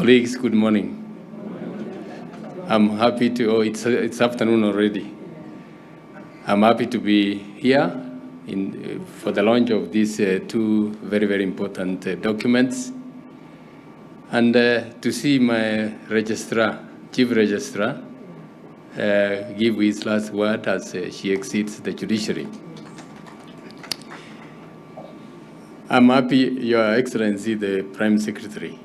Colleagues, good morning. I'm happy to, it's afternoon already. I'm happy to be here for the launch of these two very, very important documents, and to see my chief registrar, give his last word as she exits the judiciary. I'm happy, Your Excellency, the Prime Secretary,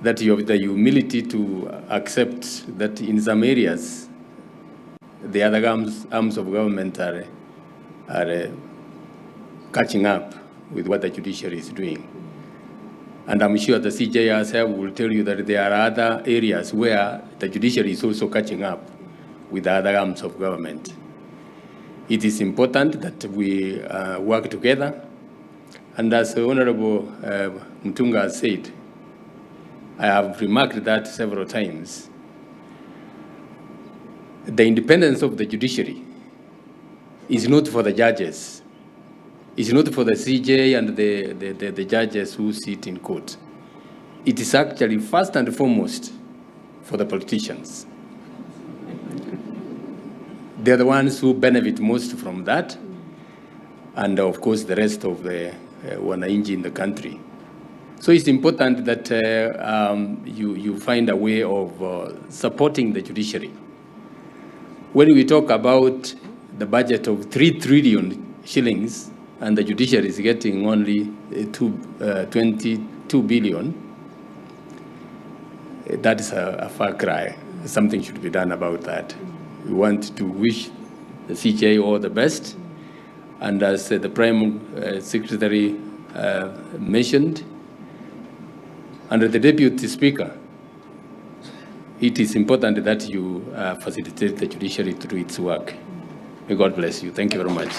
that you have the humility to accept that in some areas, the other arms of government are catching up with what the judiciary is doing. And I'm sure the CJ herself will tell you that there are other areas where the judiciary is also catching up with the other arms of government. It is important that we work together. And as Honorable Mutunga has said, I have remarked that several times. The independence of the judiciary is not for the judges. It's not for the CJ and the judges who sit in court. It is actually first and foremost for the politicians. They're the ones who benefit most from that, and of course the rest of the wananchi in the country. So it's important that you find a way of supporting the judiciary. When we talk about the budget of 3 trillion shillings and the judiciary is getting only 22 billion, that is a far cry. Something should be done about that. We want to wish the CJ all the best. And as the Prime Secretary mentioned, under the Deputy Speaker, it is important that you facilitate the judiciary to do its work. May God bless you. Thank you very much.